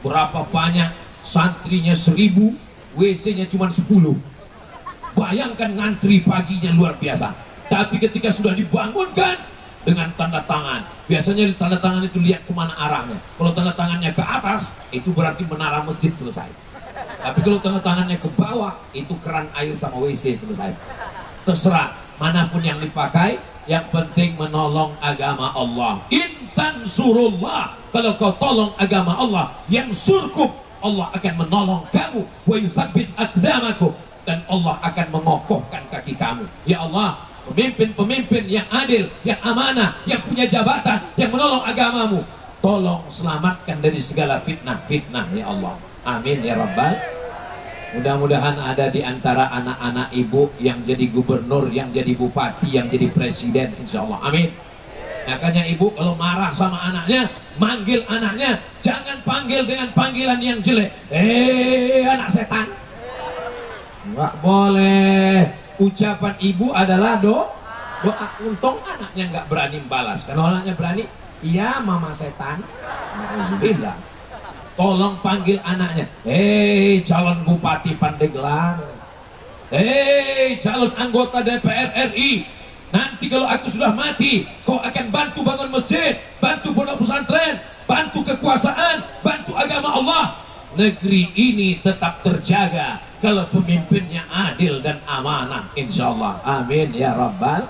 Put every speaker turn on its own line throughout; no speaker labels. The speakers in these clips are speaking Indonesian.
Berapa banyak santrinya 1000, WC-nya cuma 10. Bayangkan ngantri paginya luar biasa. Tapi ketika sudah dibangunkan dengan tanda tangan, biasanya di tanda tangan itu lihat kemana arahnya. Kalau tanda tangannya ke atas, itu berarti menara masjid selesai. Tapi kalau tanda tangannya ke bawah, itu keran air sama WC selesai. Terserah manapun yang dipakai, yang penting menolong agama Allah. Intan surullah, kalau kau tolong agama Allah, yang surkup, Allah akan menolong kamu. Wa yuthabbit aqdamakum, dan Allah akan mengokohkan kaki kamu. Ya Allah, pemimpin-pemimpin yang adil, yang amanah, yang punya jabatan, yang menolong agamamu, tolong selamatkan dari segala fitnah-fitnah ya Allah. Amin ya Rabbal. Mudah-mudahan ada di antara anak-anak ibu yang jadi gubernur, yang jadi bupati, yang jadi presiden, insya Allah. Amin. Makanya ibu kalau marah sama anaknya, manggil anaknya, jangan panggil dengan panggilan yang jelek. Anak setan. Nggak boleh. Ucapan ibu adalah doa. Untung anaknya nggak berani balas. Kalau anaknya berani, iya mama setan. Alhamdulillah. Tolong panggil anaknya. Calon bupati Pandeglang. Calon anggota DPR RI. Nanti kalau aku sudah mati, kau akan bantu bangun masjid, bantu pondok pesantren, bantu kekuasaan, bantu agama Allah. Negeri ini tetap terjaga kalau pemimpinnya adil dan amanah, insya Allah. Amin ya Rabbal.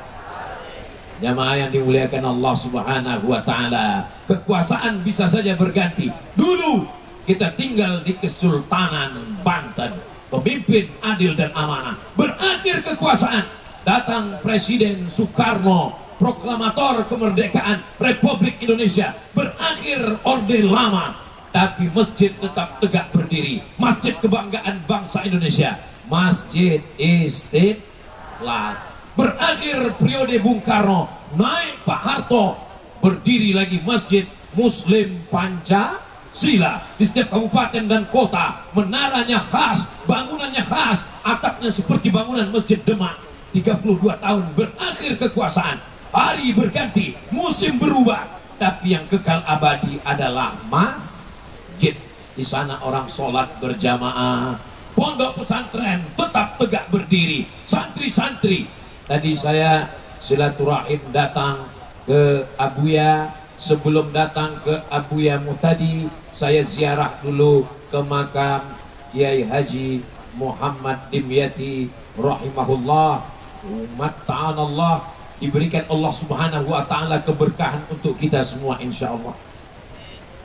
Jamaah yang dimuliakan Allah Subhanahu wa Ta'ala, kekuasaan bisa saja berganti. Dulu kita tinggal di Kesultanan Banten, pemimpin adil dan amanah. Berakhir kekuasaan, datang Presiden Soekarno, proklamator kemerdekaan Republik Indonesia. Berakhir Orde Lama, tapi masjid tetap tegak berdiri. Masjid kebanggaan bangsa Indonesia, Masjid Istiqlal. Berakhir periode Bung Karno, naik Pak Harto, berdiri lagi Masjid Muslim Pancasila. Di setiap kabupaten dan kota, menaranya khas, bangunannya khas, atapnya seperti bangunan Masjid Demak. 32 tahun berakhir kekuasaan, hari berganti, musim berubah, tapi yang kekal abadi adalah masjid. Di sana orang sholat berjamaah, pondok pesantren tetap tegak berdiri, santri-santri. Tadi saya silaturahim datang ke Abuya. Sebelum datang ke Abuya Muhtadi, saya ziarah dulu ke makam Kiai Haji Muhammad Dimyati rahimahullah. Umat ta'ala, diberikan Allah Subhanahu wa Ta'ala keberkahan untuk kita semua insya Allah.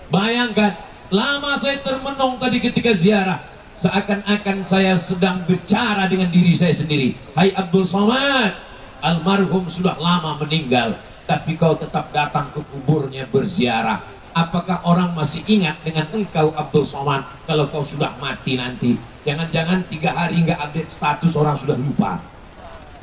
Bayangkan, lama saya termenung tadi ketika ziarah, seakan-akan saya sedang bicara dengan diri saya sendiri. Hai Abdul Somad, almarhum sudah lama meninggal, tapi kau tetap datang ke kuburnya berziarah. Apakah orang masih ingat dengan engkau Abdul Somad kalau kau sudah mati nanti? Jangan-jangan 3 hari nggak update status, orang sudah lupa.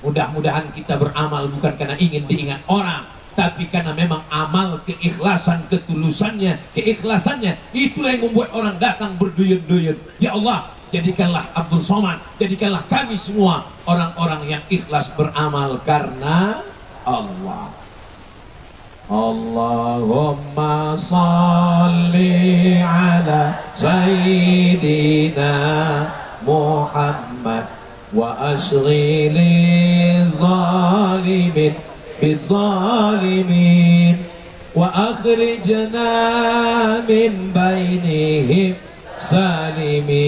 Mudah-mudahan kita beramal bukan karena ingin diingat orang, tapi karena memang amal, keikhlasan, ketulusannya, keikhlasannya, itulah yang membuat orang datang berduyun-duyun. Ya Allah, jadikanlah Abdul Somad, jadikanlah kami semua orang-orang yang ikhlas beramal karena Allah. Allahumma salli ala Sayyidina Muhammad wa ashghili zalimin bizalimin wa akhrijna min bainihim salimin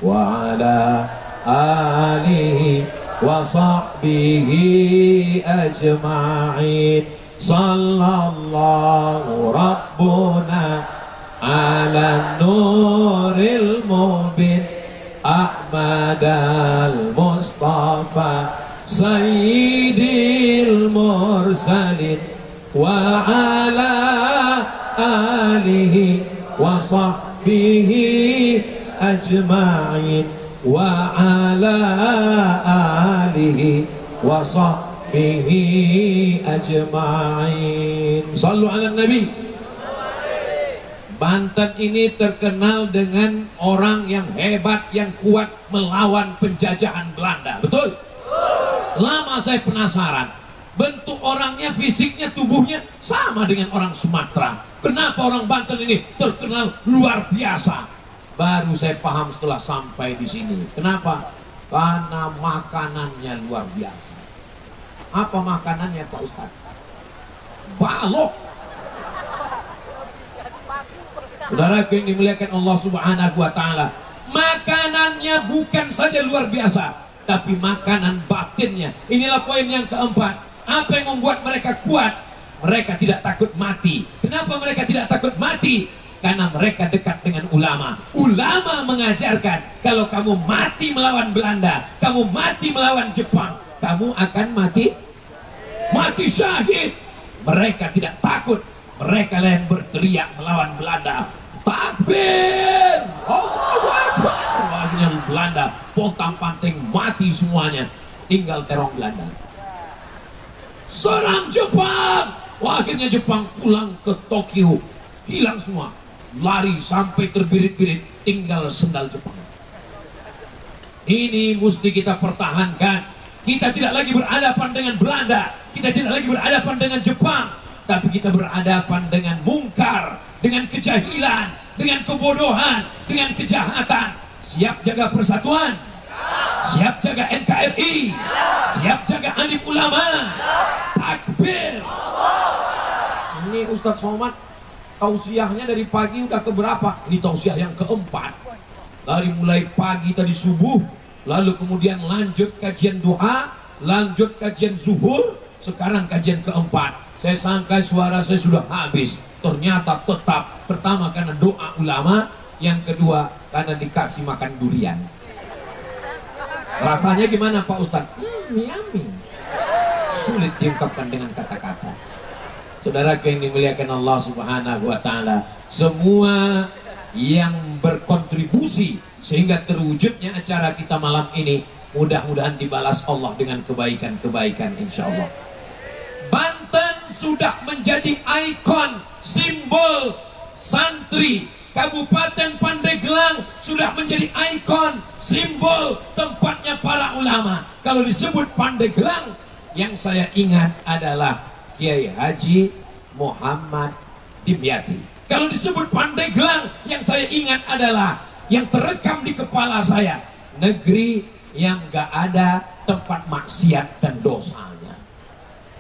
wa ala alihi wa sahbihi ajma'in. Sallallahu rabbuna ala nuril mubin Ahmad al-Mustafa Sayyidil Mursalin wa ala alihi wa sahbihi ajma'in wa ala alihi wa sahbihi ajma'in. Sallu ala Nabi. Banten ini terkenal dengan orang yang hebat, yang kuat melawan penjajahan Belanda. Betul? Lama saya penasaran, bentuk orangnya, fisiknya, tubuhnya sama dengan orang Sumatera. Kenapa orang Banten ini terkenal luar biasa? Baru saya paham setelah sampai di sini. Kenapa? Karena makanannya luar biasa. Apa makanannya Pak Ustadz? Balok. Saudaraku yang dimuliakan Allah Subhanahu wa Ta'ala, makanannya bukan saja luar biasa, tapi makanan batinnya. Inilah poin yang keempat. Apa yang membuat mereka kuat? Mereka tidak takut mati. Kenapa mereka tidak takut mati? Karena mereka dekat dengan ulama. Ulama mengajarkan, kalau kamu mati melawan Belanda, kamu mati melawan Jepang, kamu akan mati syahid. Mereka tidak takut. Mereka yang berteriak melawan Belanda. Takbir! Allahu Akbar! Akhirnya Belanda pontang-panting mati semuanya. Tinggal terong Belanda. Serang Jepang! Wah, akhirnya Jepang pulang ke Tokyo. Hilang semua. Lari sampai terbirit-birit. Tinggal sendal Jepang. Ini mesti kita pertahankan. Kita tidak lagi berhadapan dengan Belanda. Kita tidak lagi berhadapan dengan Jepang. Tapi kita berhadapan dengan mungkar, dengan kejahilan, dengan kebodohan, dengan kejahatan. Siap jaga persatuan? Siap jaga NKRI? Siap jaga alim ulama? Takbir! Ini Ustadz Somad tausiahnya dari pagi udah keberapa? Ini tausiah yang keempat. Dari mulai pagi tadi subuh, lalu kemudian lanjut kajian duha, lanjut kajian zuhur, sekarang kajian keempat. Saya sangka suara saya sudah habis. Ternyata tetap. Pertama karena doa ulama, yang kedua karena dikasih makan durian. Rasanya gimana Pak Ustadz? Yummy. Sulit diungkapkan dengan kata-kata. Saudara yang dimuliakan Allah Subhanahu wa Ta'ala, semua yang berkontribusi sehingga terwujudnya acara kita malam ini, mudah-mudahan dibalas Allah dengan kebaikan-kebaikan insya Allah. Banten sudah menjadi ikon, simbol santri. Kabupaten Pandeglang sudah menjadi ikon, simbol tempatnya para ulama. Kalau disebut Pandeglang, yang saya ingat adalah Kiai Haji Muhammad Dimyati. Kalau disebut Pandeglang, yang saya ingat adalah yang terekam di kepala saya, negeri yang gak ada tempat maksiat dan dosanya.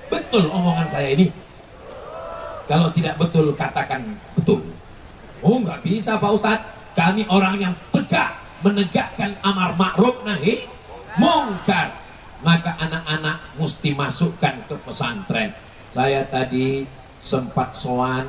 Betul omongan saya ini? Kalau tidak betul, katakan betul. Oh, nggak bisa Pak Ustadz. Kami orang yang tegak menegakkan amar ma'ruf nahi mungkar. Maka anak-anak mesti masukkan ke pesantren. Saya tadi sempat sowan,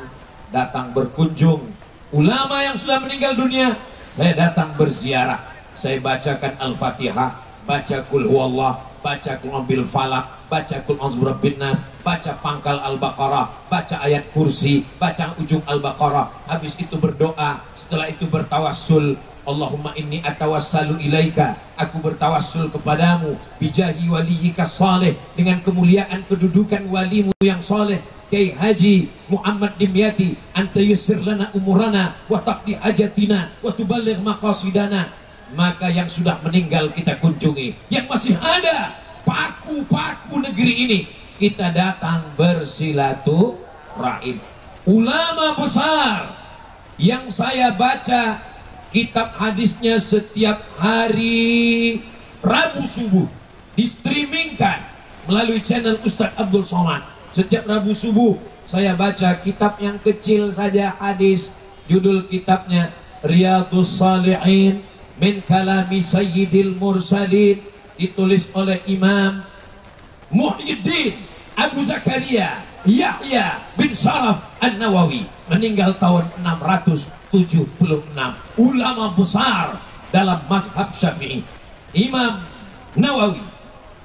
datang berkunjung ulama yang sudah meninggal dunia. Saya datang berziarah. Saya bacakan Al-Fatihah, baca Qul Huwallah, baca Qul Bil Falaq, baca Qul A'udzu Birabbin Nas, baca pangkal Al-Baqarah, baca ayat kursi, baca ujung Al-Baqarah. Habis itu berdoa, setelah itu bertawassul. Allahumma inni atawassalu ilaika, aku bertawassul kepadamu bijahi waliyika saleh, dengan kemuliaan kedudukan walimu yang saleh Kiai Haji Muhammad Dimyati, anta yussir lana umurana wa taqdi hajatina wa tuballigh maqasidana. Maka yang sudah meninggal kita kunjungi, yang masih ada paku-paku negeri ini kita datang bersilaturahim. Ulama besar yang saya baca kitab hadisnya setiap hari Rabu subuh, distreamingkan melalui channel Ustadz Abdul Somad. Setiap Rabu subuh saya baca kitab yang kecil saja hadis, judul kitabnya Riyadhus Shalihin min kalami Sayyidil Mursalin, ditulis oleh Imam Muhyiddin Abu Zakaria Yahya bin Sharaf An-Nawawi, meninggal tahun 676. Ulama besar dalam mazhab Syafi'i. Imam Nawawi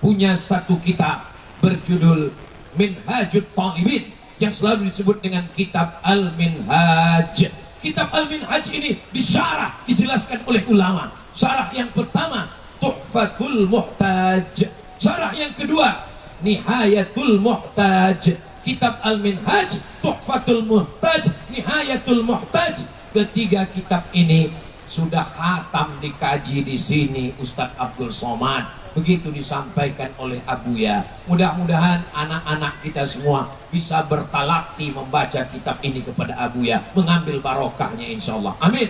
punya satu kitab berjudul Minhajut Talibin, yang selalu disebut dengan kitab Al-Minhaj. Kitab Al-Minhaj ini disyarah, dijelaskan oleh ulama. Syarah yang pertama Tuhfatul Muhtaj, syarah yang kedua Nihayatul Muhtaj. Kitab Al-Minhaj, Tuhfatul Muhtaj, Nihayatul Muhtaj. Ketiga kitab ini sudah khatam dikaji di sini Ustadz Abdul Somad. begitu disampaikan oleh Abuya. Mudah-mudahan anak-anak kita semua bisa bertalaki membaca kitab ini kepada Abuya, mengambil barokahnya insyaallah. Amin.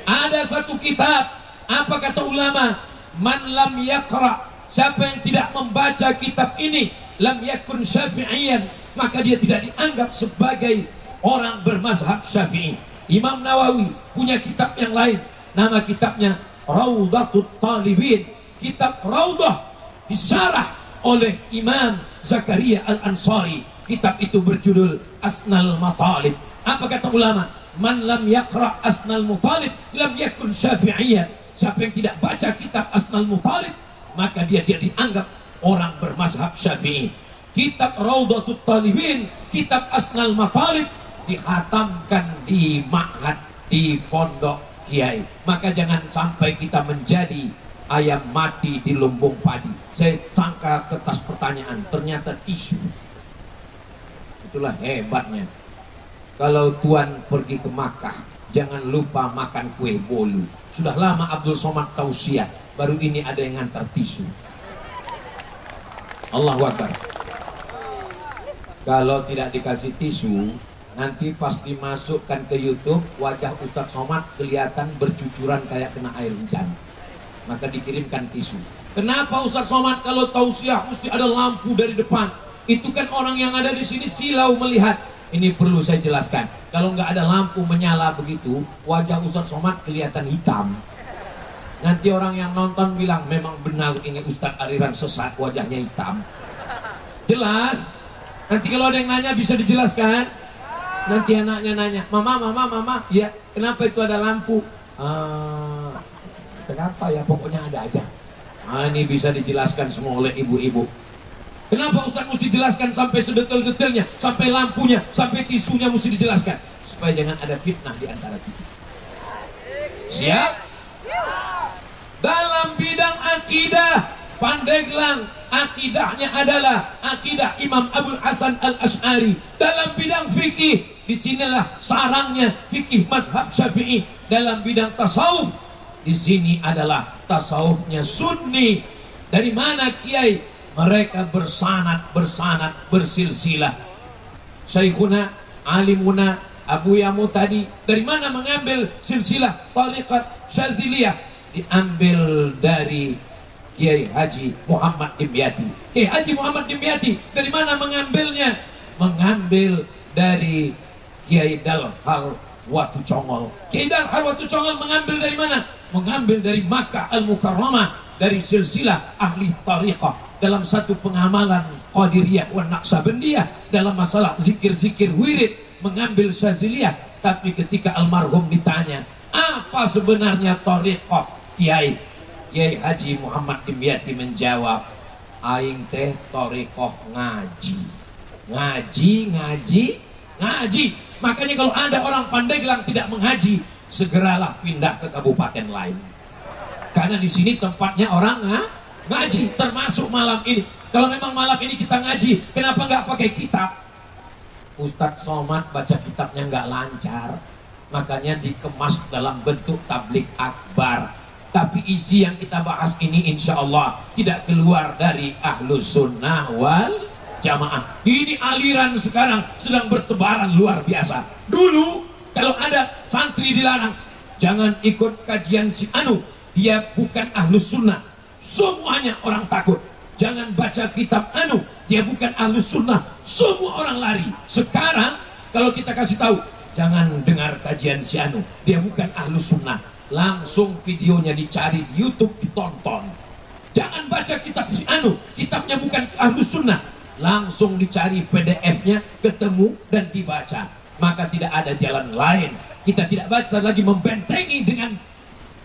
Ada satu kitab, apa kata ulama? Man lam yaqra, siapa yang tidak membaca kitab ini, lam yakun syafi'iyan, maka dia tidak dianggap sebagai orang bermazhab Syafi'i. Imam Nawawi punya kitab yang lain, nama kitabnya Raudatul Talibin. Kitab Raudah disyarah oleh Imam Zakaria Al-Ansari. Kitab itu berjudul Asnal Matalib. Apa kata ulama? Man lam yaqra Asnal Matalib lam yakun syafi'iyan. Siapa yang tidak baca kitab Asnal Matalib, maka dia tidak dianggap orang bermazhab Syafi'i. Kitab Raudatul Talibin, kitab Asnal Matalib dihatamkan di ma'had, di pondok kiai. Maka jangan sampai kita menjadi ayam mati di lumbung padi. Saya sangka kertas pertanyaan, ternyata tisu. Itulah hebatnya. Kalau Tuan pergi ke Makkah, jangan lupa makan kue bolu. Sudah lama Abdul Somad tausiah, baru ini ada yang ngantar tisu. Allahu Akbar. Kalau tidak dikasih tisu, nanti pas dimasukkan ke YouTube, wajah Ustadz Somad kelihatan bercucuran kayak kena air hujan. Maka dikirimkan tisu. Kenapa Ustadz Somad kalau tausiah mesti ada lampu dari depan? Itu kan orang yang ada di sini silau melihat. Ini perlu saya jelaskan. Kalau nggak ada lampu menyala begitu, wajah Ustadz Somad kelihatan hitam. Nanti orang yang nonton bilang, memang benar ini Ustadz aliran sesat, wajahnya hitam. Jelas? Nanti kalau ada yang nanya bisa dijelaskan. Nanti anaknya nanya, mama, ya kenapa itu ada lampu? Kenapa ya, pokoknya ada aja. Ini bisa dijelaskan semua oleh ibu-ibu. Kenapa Ustaz mesti jelaskan sampai sedetail-detailnya, sampai lampunya, sampai tisunya mesti dijelaskan, supaya jangan ada fitnah di antara kita. Siap? Dalam bidang akidah, Pandeglang akidahnya adalah akidah Imam Abul Hasan Al-Asy'ari. Dalam bidang fikih, disinilah sarangnya fikih mazhab Syafi'i. Dalam bidang tasawuf, di sini adalah tasawufnya Sunni. Dari mana kiai? Mereka bersanad, bersilsilah. Syekhuna, alimuna, Abu Yamu tadi, dari mana mengambil silsilah tariqat Syadziliyah? Diambil dari Kiai Haji Muhammad Dimyati. Kiai Haji Muhammad Dimyati dari mana mengambilnya? Mengambil dari Kiai Dalhal Watu Congol. Kiai Dalhal Watu Congol mengambil dari mana? Mengambil dari Makkah Al-Mukarramah, dari silsilah ahli tariqah. Dalam satu pengamalan Qadiriyah wa Naqsabandiyah, dalam masalah zikir-zikir wirid, mengambil Syadziliyah. Tapi ketika almarhum ditanya, apa sebenarnya tariqah Kiai? Kiai Haji Muhammad Dimyati menjawab, aing teh tariqah ngaji. Ngaji. Makanya kalau ada orang Pandeglang tidak menghaji, segeralah pindah ke kabupaten lain. Karena di sini tempatnya orang ngaji, termasuk malam ini. Kalau memang malam ini kita ngaji, kenapa nggak pakai kitab? Ustadz Somad baca kitabnya nggak lancar, makanya dikemas dalam bentuk tablik akbar. Tapi isi yang kita bahas ini insya Allah tidak keluar dari Ahlus Sunnah wal Jamaah. Ini aliran sekarang sedang bertebaran luar biasa. Dulu kalau ada santri dilarang, jangan ikut kajian si anu, dia bukan Ahlus Sunnah. Semuanya orang takut. Jangan baca kitab anu, dia bukan Ahlus Sunnah. Semua orang lari. Sekarang kalau kita kasih tahu, jangan dengar kajian si anu, dia bukan Ahlus Sunnah, langsung videonya dicari di YouTube, ditonton. Jangan baca kitab si anu, kitabnya bukan Ahlus Sunnah, langsung dicari PDF-nya, ketemu dan dibaca. Maka tidak ada jalan lain. Kita tidak baca lagi membentengi dengan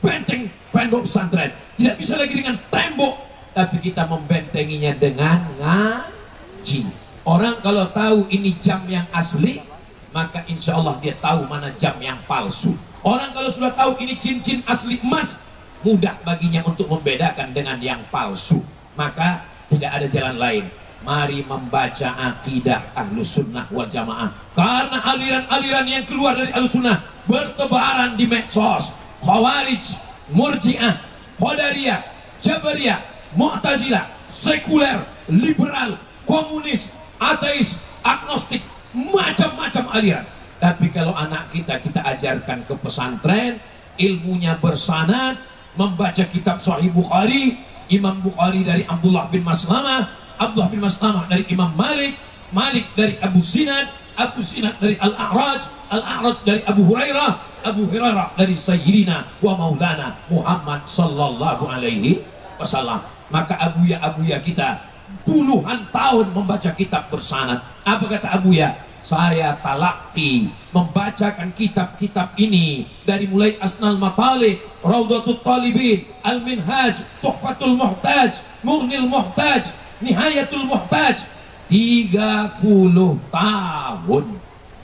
benteng pondok pesantren, tidak bisa lagi dengan tembok, tapi kita membentenginya dengan ngaji. Orang kalau tahu ini jam yang asli, maka insya Allah dia tahu mana jam yang palsu. Orang kalau sudah tahu ini cincin asli emas, mudah baginya untuk membedakan dengan yang palsu. Maka tidak ada jalan lain. Mari membaca akidah Ahlus Sunnah wal Jamaah. Karena aliran-aliran yang keluar dari Ahlus Sunnah bertebaran di medsos. Khawarij, Murji'ah, Qadariyah, Jabariyah, Mu'tazilah, sekuler, liberal, komunis, ateis, agnostik, macam-macam aliran. Tapi kalau anak kita ajarkan ke pesantren, ilmunya bersanad, membaca kitab Sahih Bukhari, Imam Bukhari dari Abdullah bin Maslamah, Abdullah bin Maslamah dari Imam Malik, Malik dari Abu Sinad, Abu Sinad dari Al-A'raj, Al-A'raj dari Abu Hurairah, Abu Hurairah dari Sayyidina wa Maulana Muhammad sallallahu alaihi wasallam. Maka abuya kita puluhan tahun membaca kitab bersanad. Apa kata abuya? Saya talaqi membacakan kitab-kitab ini dari mulai Asnal Matalib, Raudatul Talibin, Al-Minhaj, Tuhfatul Muhtaj, Mughnil Muhtaj, Nihayatul Muhtaj. 30 tahun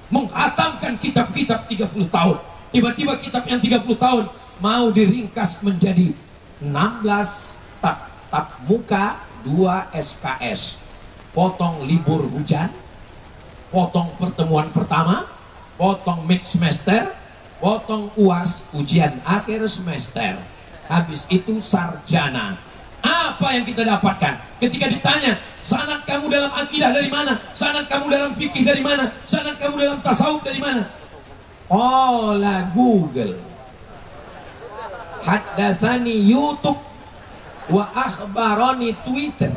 menghatamkan kitab-kitab 30 tahun. Tiba-tiba kitab yang 30 tahun mau diringkas menjadi 16 tab muka, 2 SKS. Potong libur hujan, potong pertemuan pertama, potong mid semester, potong UAS, ujian akhir semester. Habis itu sarjana. Apa yang kita dapatkan? Ketika ditanya, sanad kamu dalam akidah dari mana? Sanad kamu dalam fikih dari mana? Sanad kamu dalam tasawuf dari mana? Olah Google, haddatsani YouTube, wa akhbarani Twitter.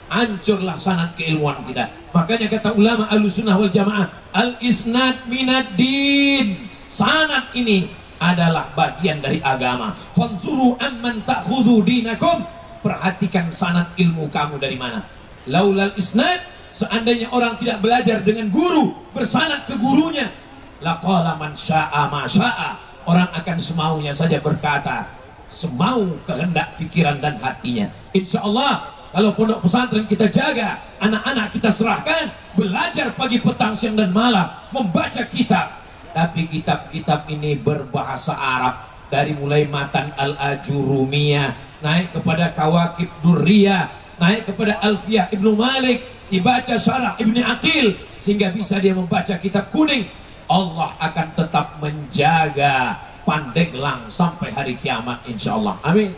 Hancurlah sanad keilmuan kita. Makanya kata ulama Ahlussunnah wal Jamaah, al-isnad minad din. Sanad ini adalah bagian dari agama. Fanzuru amman ta'khudhu dinakum. Perhatikan sanad ilmu kamu dari mana. Laulal isnad, seandainya orang tidak belajar dengan guru, bersanad ke gurunya, laqala man syaa ma syaa. Orang akan semaunya saja berkata, semau kehendak pikiran dan hatinya. Insya Allah kalau pondok pesantren kita jaga, anak-anak kita serahkan, belajar pagi, petang, siang dan malam, membaca kitab. Tapi kitab-kitab ini berbahasa Arab, dari mulai Matan Al-Ajurumiyah, naik kepada Kawakib Durriyah, naik kepada Alfiyah Ibnu Malik, dibaca Syarah Ibni Aqil, sehingga bisa dia membaca kitab kuning. Allah akan tetap menjaga Pandeglang sampai hari kiamat, insya Allah. Amin.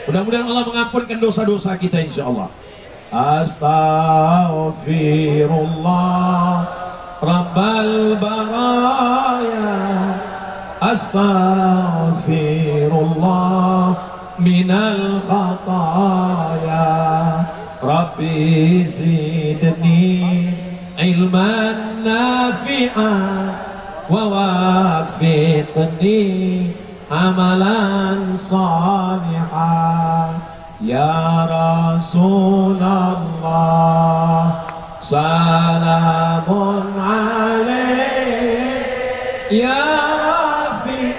Mudah-mudahan Allah mengampunkan dosa-dosa kita, insya Allah. Astaghfirullah Rabbal baraya, astaghfirullah minal khataya, Rabbi zidni ilman nafi'an wa wafiqni amalan salihan. Ya Rasulullah, salamun alaik ya Rafiq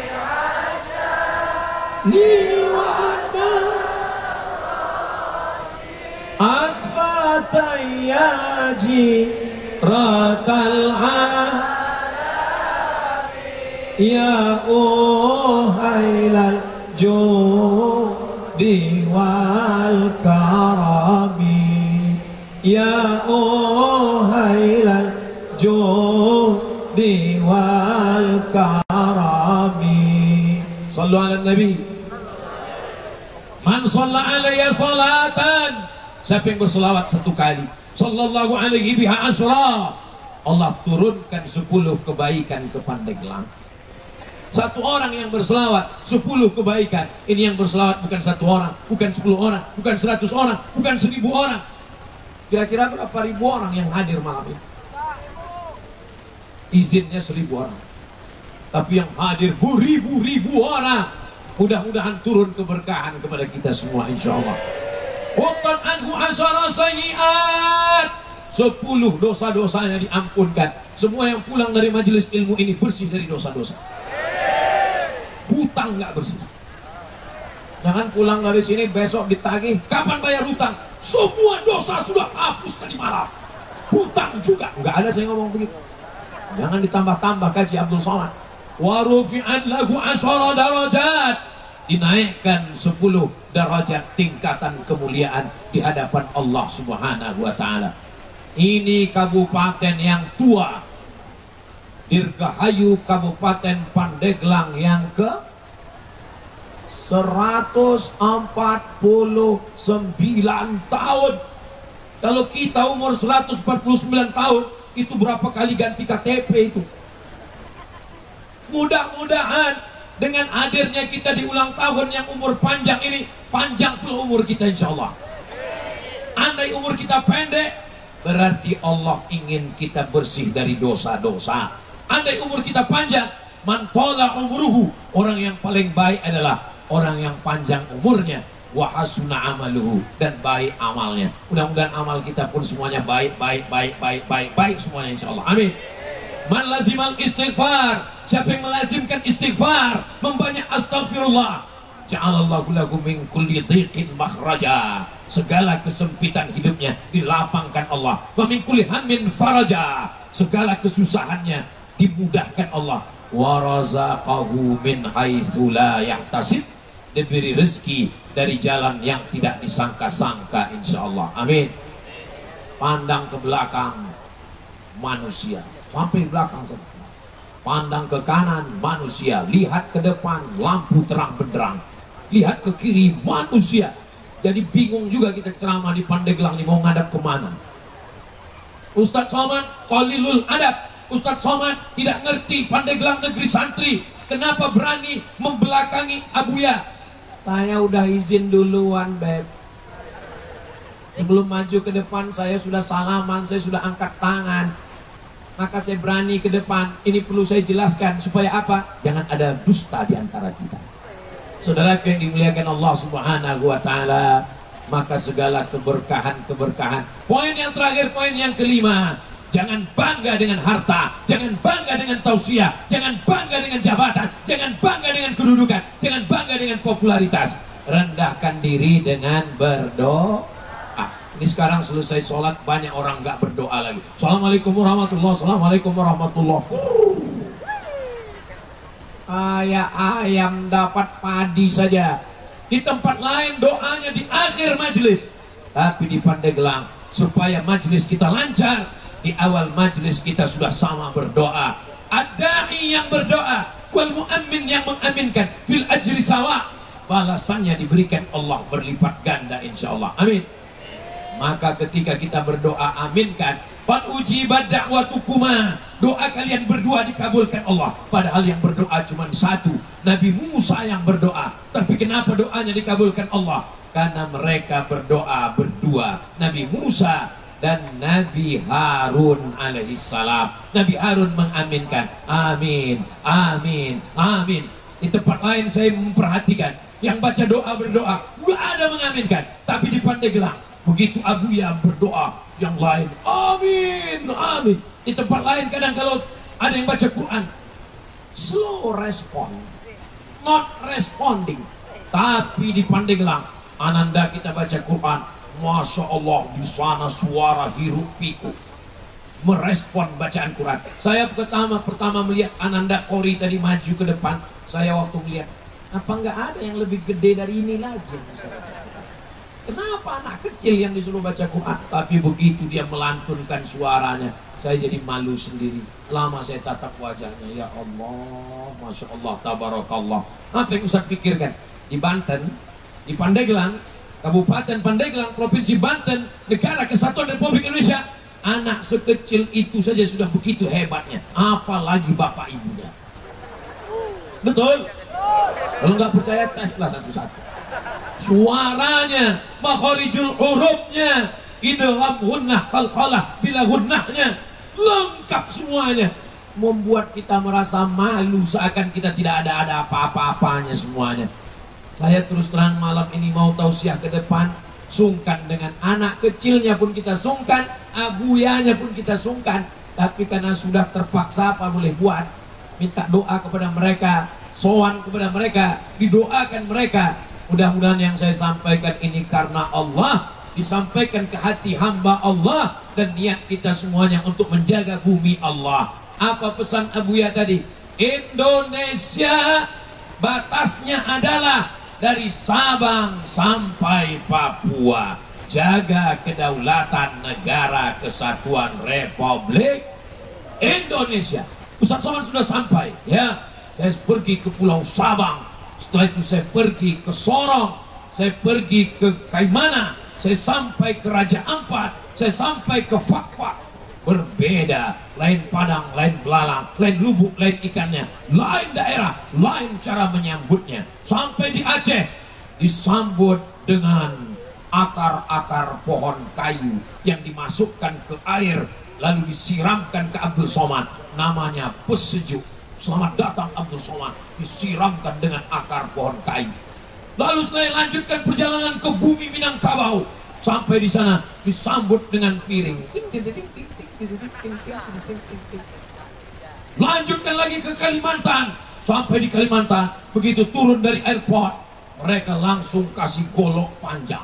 ni'wana atfatayyaji ratal ya uhailal judi wal karami, ya uhailal judi wal karami. Sallu ala nabi. Man shalla alaiya salatan, siapa yang berselawat 1 kali, sallallahu alaihi biha asra, Allah turunkan 10 kebaikan ke Pandeglang. 1 orang yang berselawat 10 kebaikan. Ini yang berselawat bukan 1 orang, bukan 10 orang, bukan 100 orang, bukan 1000 orang. Kira-kira berapa ribu orang yang hadir malam ini? Izinnya 1000 orang, tapi yang hadir beribu-ribu orang. Mudah-mudahan turun keberkahan kepada kita semua, insya Allah. Quttan anhu asyara sayyi'at, 10 dosa-dosanya diampunkan. Semua yang pulang dari majelis ilmu ini bersih dari dosa-dosa. Hutang nggak bersih. Jangan pulang dari sini besok ditagih, kapan bayar hutang? Semua dosa sudah hapus tadi malam. Hutang juga nggak ada, saya ngomong begitu. Jangan ditambah-tambah kaji Abdul Somad. Wa rufi'at lahu asyara darajat, dinaikkan 10 derajat tingkatan kemuliaan di hadapan Allah Subhanahu wa taala. Ini kabupaten yang tua, Dirgahayu Kabupaten Pandeglang yang ke 149 tahun. Kalau kita umur 149 tahun, itu berapa kali ganti KTP itu? Mudah-mudahan dengan hadirnya kita di ulang tahun yang umur panjang ini, panjang pula umur kita insya Allah. Andai umur kita pendek, berarti Allah ingin kita bersih dari dosa-dosa. Andai umur kita panjang, man tola umuruhu, orang yang paling baik adalah orang yang panjang umurnya, wa hasuna amaluhu, dan baik amalnya. Mudah-mudahan amal kita pun semuanya baik semuanya insya Allah. Amin. Man lazimal istighfar, siapa yang melazimkan istighfar, membanyak astaghfirullah, ja'alallahu lahu min kulli dhiqin makhraja, segala kesempitan hidupnya dilapangkan Allah. Wa min kulli hammin faraja, segala kesusahannya dimudahkan Allah. Wa razaqahu min haitsu la yahtasib, diberi rezeki dari jalan yang tidak disangka-sangka insyaallah. Amin. Pandang ke belakang, manusia sampai belakang sana. Pandang ke kanan, manusia. Lihat ke depan, lampu terang benderang. Lihat ke kiri, manusia. Jadi bingung juga kita ceramah di Pandeglang ini mau ngadap kemana. Ustadz Somad qalilul adab. Ustadz Somad tidak ngerti Pandeglang negeri santri. Kenapa berani membelakangi Abuya? Saya udah izin duluan, Beb. Sebelum maju ke depan, saya sudah salaman, saya sudah angkat tangan. Maka saya berani ke depan. Ini perlu saya jelaskan supaya apa? Jangan ada dusta di antara kita. Saudara yang dimuliakan Allah Subhanahu wa taala, maka segala keberkahan. Poin yang terakhir, poin yang kelima. Jangan bangga dengan harta, jangan bangga dengan tausiah, jangan bangga dengan jabatan, jangan bangga dengan kedudukan, jangan bangga dengan popularitas. Rendahkan diri dengan berdoa. Ini sekarang selesai sholat banyak orang nggak berdoa lagi. Assalamualaikum warahmatullahi wabarakatuh. Assalamualaikum warahmatullahi wabarakatuh. Ayam dapat padi saja. Di tempat lain doanya di akhir majelis, tapi di Pandeglang supaya majelis kita lancar, di awal majelis kita sudah sama berdoa. Ad-da'i yang berdoa, wal mu'ammin yang mengaminkan, fil ajri sawa, balasannya diberikan Allah berlipat ganda insyaallah. Amin. Maka ketika kita berdoa, aminkan. Qad ujibat da'watukuma, doa kalian berdua dikabulkan Allah. Padahal yang berdoa cuma satu, Nabi Musa yang berdoa. Tapi kenapa doanya dikabulkan Allah? Karena mereka berdoa berdua, Nabi Musa dan Nabi Harun alaihissalam. Nabi Harun mengaminkan, amin, amin, amin. Di tempat lain saya memperhatikan, yang baca doa berdoa, gak ada mengaminkan. Tapi di Pandeglang, begitu Abuya berdoa, yang lain amin, amin. Di tempat lain kadang kalau ada yang baca Quran, slow respon, not responding. Tapi di Pandeglang, ananda kita baca Quran, Masya Allah, di sana suara hiruk pikuk merespon bacaan Quran. Saya pertama melihat Ananda Kori tadi maju ke depan, saya waktu melihat, apa nggak ada yang lebih gede dari ini lagi yang bisa baca Quran? Kenapa anak kecil yang disuruh baca Quran? Tapi begitu dia melantunkan suaranya, saya jadi malu sendiri. Lama saya tatap wajahnya, ya Allah, Masya Allah, Tabarakallah. Apa yang Ustaz pikirkan? Di Banten, di Pandeglang, Kabupaten Pandeglang, Provinsi Banten, Negara Kesatuan Republik Indonesia, anak sekecil itu saja sudah begitu hebatnya, apalagi bapak ibunya. Betul? Kalau nggak percaya, teslah satu-satu. Suaranya, makharijul hurufnya, idgham gunnah, qalqalah, bila gunnahnya, lengkap semuanya. Membuat kita merasa malu seakan kita tidak ada apa-apa-apanya semuanya. Saya terus terang malam ini mau tausiah ke depan, sungkan dengan anak kecilnya pun kita sungkan, abuyanya pun kita sungkan. Tapi karena sudah terpaksa, apa boleh buat? Minta doa kepada mereka, sowan kepada mereka, didoakan mereka. Mudah-mudahan yang saya sampaikan ini karena Allah, disampaikan ke hati hamba Allah, dan niat kita semuanya untuk menjaga bumi Allah. Apa pesan Abuya tadi? Indonesia batasnya adalah dari Sabang sampai Papua. Jaga kedaulatan negara kesatuan Republik Indonesia. Ustaz Somad sudah sampai, ya. Saya pergi ke Pulau Sabang. Setelah itu saya pergi ke Sorong, saya pergi ke Kaimana, saya sampai ke Raja Ampat, saya sampai ke Fakfak. Berbeda, lain Padang, lain belalang, lain lubuk, lain ikannya, lain daerah, lain cara menyambutnya. Sampai di Aceh, disambut dengan akar-akar pohon kayu yang dimasukkan ke air, lalu disiramkan ke Abdul Somad, namanya pesejuk. Selamat datang Abdul Somad, disiramkan dengan akar pohon kayu. Lalu saya lanjutkan perjalanan ke bumi Minangkabau. Sampai di sana disambut dengan piring. Lanjutkan lagi ke Kalimantan. Sampai di Kalimantan, begitu turun dari airport, mereka langsung kasih golok panjang.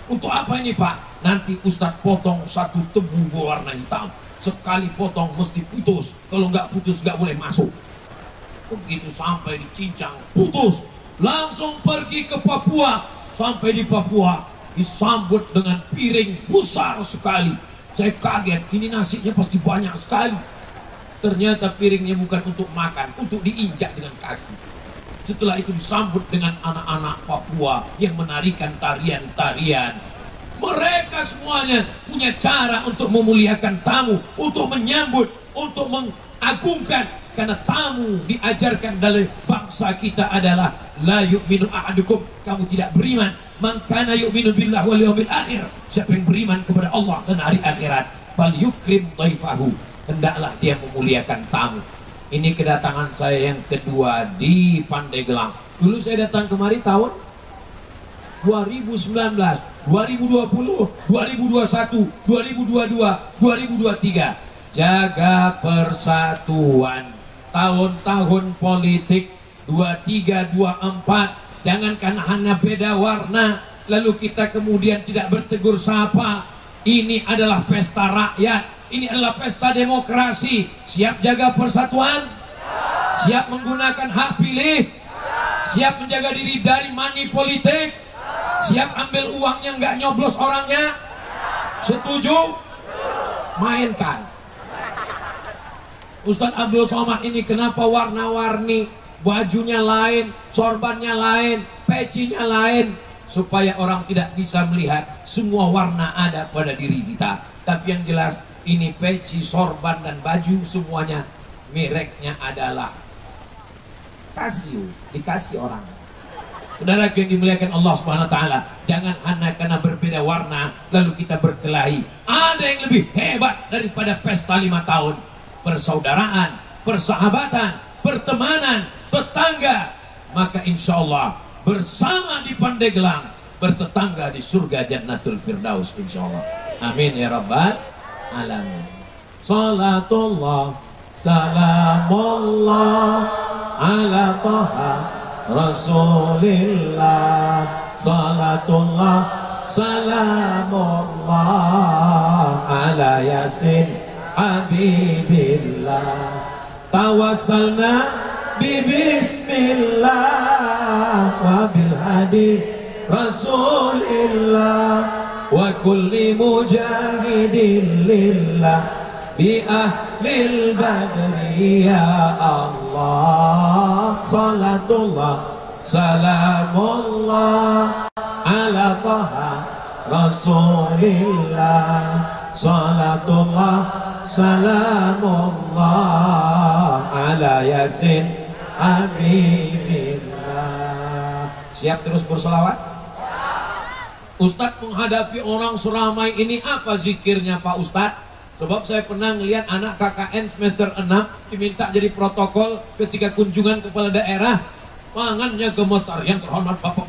Untuk apa ini Pak? Nanti Ustadz potong satu tebu berwarna hitam. Sekali potong mesti putus. Kalau nggak putus nggak boleh masuk. Begitu sampai di Cincang, putus. Langsung pergi ke Papua. Sampai di Papua, disambut dengan piring besar sekali. Saya kaget, ini nasinya pasti banyak sekali. Ternyata piringnya bukan untuk makan, untuk diinjak dengan kaki. Setelah itu disambut dengan anak-anak Papua yang menarikan tarian-tarian. Mereka semuanya punya cara untuk memuliakan tamu, untuk menyambut, untuk mengagungkan. Karena tamu diajarkan dari bangsa kita adalah la yu'minu ahadukum, kamu tidak beriman. Man kana yu'minu billahi wal yawmil akhir, siapa yang beriman kepada Allah dan hari akhirat, fal yukrim dhaifahu, hendaklah dia memuliakan tamu. Ini kedatangan saya yang kedua di Pandeglang. Dulu saya datang kemari tahun 2019, 2020, 2021, 2022, 2023. Jaga persatuan. Tahun-tahun politik 23, 24, jangankan hanya beda warna lalu kita kemudian tidak bertegur sapa. Ini adalah pesta rakyat, ini adalah pesta demokrasi. Siap jaga persatuan? Siap menggunakan hak pilih? Siap menjaga diri dari money politik? Siap ambil uangnya nggak nyoblos orangnya? Setuju? Mainkan. Ustadz Abdul Somad ini kenapa warna-warni, bajunya lain, sorbannya lain, pecinya lain, supaya orang tidak bisa melihat semua warna ada pada diri kita. Tapi yang jelas ini peci, sorban dan baju semuanya mereknya adalah Casio, dikasih orang. Saudara yang dimuliakan Allah Subhanahu wa taala, jangan hanya karena berbeda warna lalu kita berkelahi. Ada yang lebih hebat daripada pesta 5 tahun. Persaudaraan, persahabatan, pertemanan, tetangga. Maka insya Allah bersama di Pandeglang, bertetangga di surga Jannatul Firdaus insya Allah. Amin ya rabbal alamin. Salatullah salamullah ala taha Rasulillah. Salatullah salamullah ala Yasin Habibillah. Tawassalna bismillah wa bil hadi Rasulillah wa kulli mujahidin lillah bi ahlil badri ya Allah. Salatullah salamullah ala taha Rasulillah. Salatullah salamullah ala Yasin Habibillah. Siap terus berselawat? Ustadz menghadapi orang seramai ini apa zikirnya Pak Ustadz? Sebab saya pernah ngelihat anak KKN semester 6 diminta jadi protokol ketika kunjungan kepala daerah, tangannya gemetar. Yang terhormat Bapak.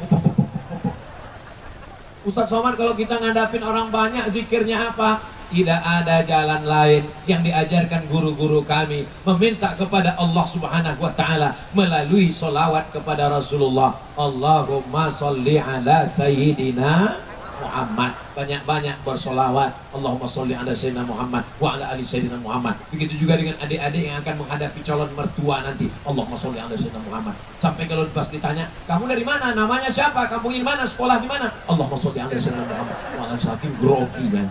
Ustadz Somad, kalau kita ngadapin orang banyak zikirnya apa? Tidak ada jalan lain yang diajarkan guru-guru kami, meminta kepada Allah Subhanahu wa ta'ala melalui salawat kepada Rasulullah. Allahumma sholli ala Sayyidina Muhammad. Banyak-banyak bersolawat. Allahumma sholli ala Sayyidina Muhammad wa ala ali Sayyidina Muhammad. Begitu juga dengan adik-adik yang akan menghadapi calon mertua nanti. Allahumma sholli ala Sayyidina Muhammad. Sampai kalau pas ditanya, kamu dari mana? Namanya siapa? Kamu ingin mana? Sekolah di mana? Allahumma sholli ala Sayyidina Muhammad. Walau saking grogi kan.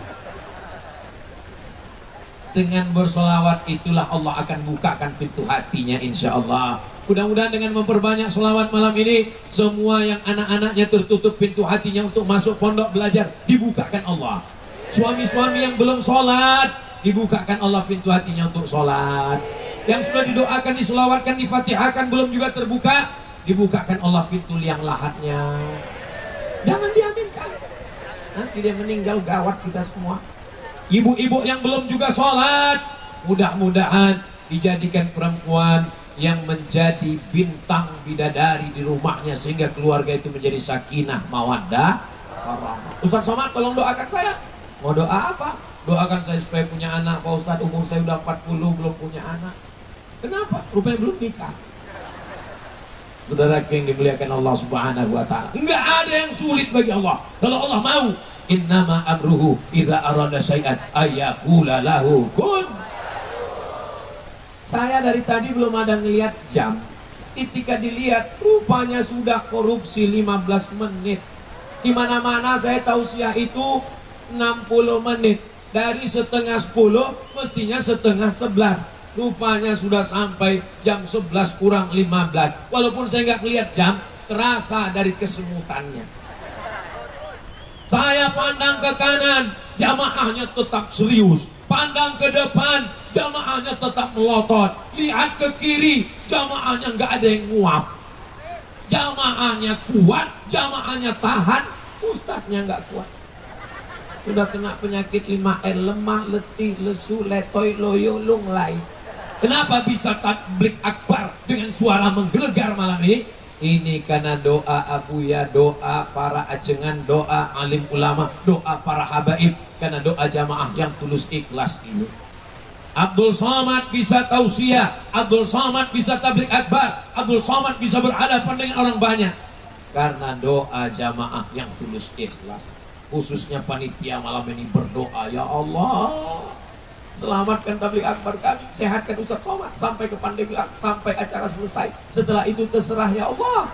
Dengan bersolawat itulah Allah akan bukakan pintu hatinya insya Allah. Mudah-mudahan dengan memperbanyak sholawat malam ini, semua yang anak-anaknya tertutup pintu hatinya untuk masuk pondok belajar, dibukakan Allah. Suami-suami yang belum sholat, dibukakan Allah pintu hatinya untuk sholat. Yang sudah didoakan, diselawatkan, difatihahkan, belum juga terbuka, dibukakan Allah pintu liang lahatnya. Jangan diaminkan, nanti dia meninggal gawat kita semua. Ibu-ibu yang belum juga sholat, mudah-mudahan dijadikan perempuan yang menjadi bintang bidadari di rumahnya, sehingga keluarga itu menjadi sakinah mawaddah warahmah. Ustaz Somad, tolong doakan saya. Mau doa apa? Doakan saya supaya punya anak. Pak Ustaz, umur saya udah 40 belum punya anak. Kenapa? Rupanya belum nikah. Saudara yang dimuliakan Allah Subhanahu wa taala, enggak ada yang sulit bagi Allah. Kalau Allah mau, innama amruhu idza arada syai'an ayyaqula lahu kun. Saya dari tadi belum ada ngelihat jam. Ketika dilihat, rupanya sudah korupsi 15 menit. Di mana-mana saya tausiah itu 60 menit. Dari setengah 10, mestinya setengah 11. Rupanya sudah sampai jam 11 kurang 15. Walaupun saya nggak ngelihat jam, terasa dari kesemutannya. Saya pandang ke kanan, jamaahnya tetap serius. Pandang ke depan, jamaahnya tetap melotot. Lihat ke kiri, jamaahnya nggak ada yang nguap. Jamaahnya kuat, jamaahnya tahan, ustadznya nggak kuat. Sudah kena penyakit 5L, lemah, letih, lesu, letoy, loyo, lunglai. Kenapa bisa tablik akbar dengan suara menggelegar malam ini? Ini karena doa abuya, doa para ajengan, doa alim ulama, doa para habaib, karena doa jamaah yang tulus ikhlas ini. Abdul Somad bisa tausiah, Abdul Somad bisa tablik akbar, Abdul Somad bisa berhadapan dengan orang banyak karena doa jamaah yang tulus ikhlas. Khususnya panitia malam ini berdoa, ya Allah, selamatkan tablik akbar kami, sehatkan Ustaz Somad sampai ke Pandeglang, sampai acara selesai. Setelah itu terserah ya Allah.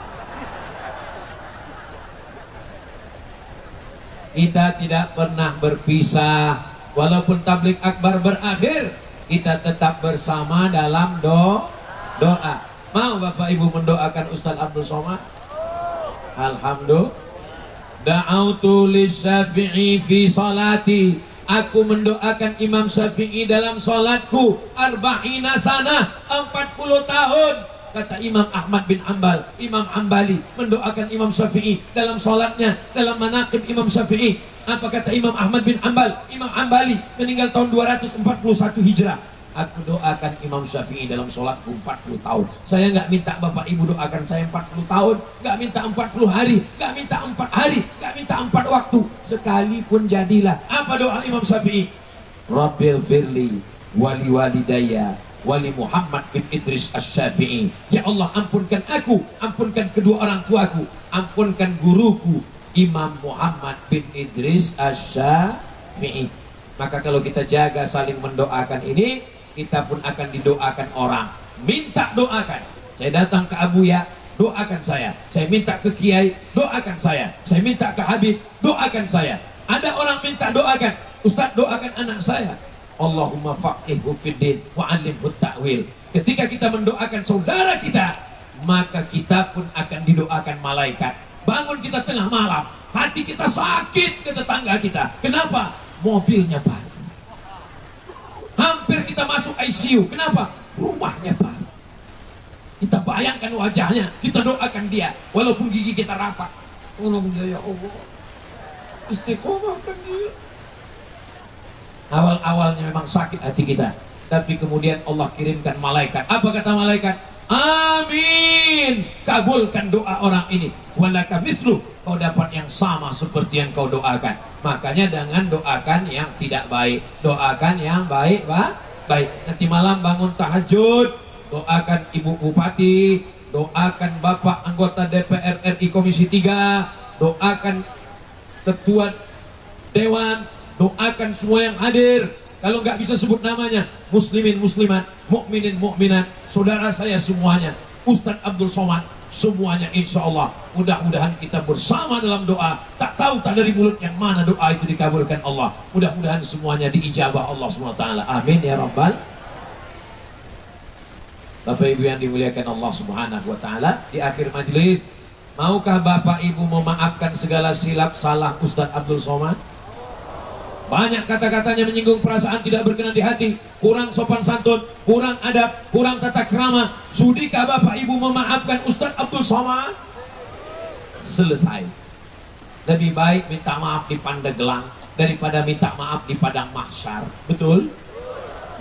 Kita tidak pernah berpisah. Walaupun tablik akbar berakhir, kita tetap bersama dalam doa. Mau Bapak Ibu mendoakan Ustaz Abdul Somad? Alhamdulillah. Da'autu lisyafi'i fi salati. Aku mendoakan Imam Syafi'i dalam salatku. Arba'ina sana, 40 tahun. Kata Imam Ahmad bin Ambal, Imam Ambali mendoakan Imam Syafi'i dalam salatnya, dalam manaqib Imam Syafi'i. Apa kata Imam Ahmad bin Ambal? Imam Ambali meninggal tahun 241 Hijrah. Aku doakan Imam Syafi'i dalam sholatku 40 tahun. Saya nggak minta Bapak Ibu doakan saya 40 tahun, nggak minta 40 hari, nggak minta 4 hari, nggak minta 4 waktu. Sekalipun jadilah. Apa doa Imam Syafi'i? Rabbil firli wali walidayya wali Muhammad bin Idris Asy-Syafi'i. Ya Allah, ampunkan aku, ampunkan kedua orang tuaku, ampunkan guruku Imam Muhammad bin Idris Asy-Syafi'i. Maka kalau kita jaga saling mendoakan ini, kita pun akan didoakan orang. Minta doakan. Saya datang ke Abuya, doakan saya. Saya minta ke Kiai, doakan saya. Saya minta ke Habib, doakan saya. Ada orang minta doakan, Ustaz doakan anak saya. Allahumma faqihhu fiddin wa 'allimhu ta'wil. Ketika kita mendoakan saudara kita, maka kita pun akan didoakan malaikat. Bangun kita tengah malam, hati kita sakit ke tetangga kita. Kenapa? Mobilnya baru. Hampir kita masuk ICU. Kenapa? Rumahnya baru. Kita bayangkan wajahnya, kita doakan dia, walaupun gigi kita rapat. Tolong dia ya Allah, istiqomahkan dia. Awal-awalnya memang sakit hati kita, tapi kemudian Allah kirimkan malaikat. Apa kata malaikat? Amin, kabulkan doa orang ini. Walaka mithlu, kau dapat yang sama seperti yang kau doakan. Makanya jangan doakan yang tidak baik, doakan yang baik, baik. Nanti malam bangun tahajud, doakan Ibu Bupati, doakan Bapak anggota DPR RI Komisi 3, doakan Ketua Dewan, doakan semua yang hadir. Kalau nggak bisa sebut namanya, muslimin muslimat, mukminin mukminat, saudara saya semuanya, Ustadz Abdul Somad, semuanya insya Allah mudah-mudahan kita bersama dalam doa. Tak tahu tak dari mulut yang mana doa itu dikabulkan Allah. Mudah-mudahan semuanya diijabah Allah SWT. Amin ya Rabbal. Bapak Ibu yang dimuliakan Allah Subhanahu wa taala, di akhir majelis, maukah Bapak Ibu memaafkan segala silap salah Ustadz Abdul Somad? Banyak kata-katanya menyinggung perasaan, tidak berkenan di hati, kurang sopan santun, kurang adab, kurang tata krama. Sudikah Bapak Ibu memaafkan Ustadz Abdul Somad? Selesai. Lebih baik minta maaf di Pandeglang daripada minta maaf di padang mahsyar. Betul?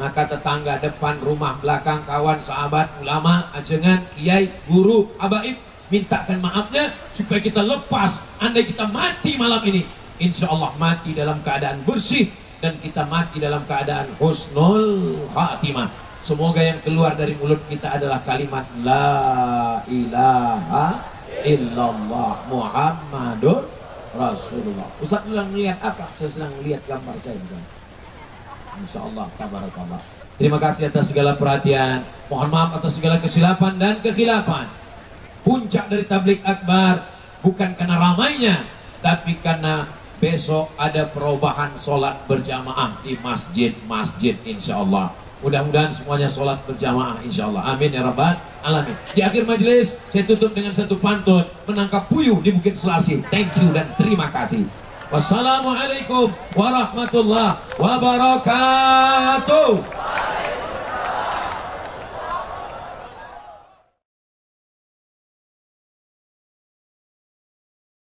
Maka tetangga, depan, rumah, belakang, kawan, sahabat, ulama, ajengan, kiai, guru, habaib, mintakan maafnya supaya kita lepas. Andai kita mati malam ini, insya Allah mati dalam keadaan bersih, dan kita mati dalam keadaan husnul khatimah. Semoga yang keluar dari mulut kita adalah kalimat La ilaha illallah Muhammadur Rasulullah. Ustaz sedang melihat apa? Saya sedang melihat gambar saya. Insya Allah, tabarakallah. Terima kasih atas segala perhatian. Mohon maaf atas segala kesilapan dan kekhilafan. Puncak dari tablik akbar bukan karena ramainya, tapi karena besok ada perubahan sholat berjamaah di masjid-masjid, insya Allah. Mudah-mudahan semuanya sholat berjamaah, insya Allah. Amin ya rabbal alamin. Di akhir majelis saya tutup dengan satu pantun, menangkap puyuh di Bukit Selasih. Thank you dan terima kasih. Wassalamualaikum warahmatullahi wabarakatuh.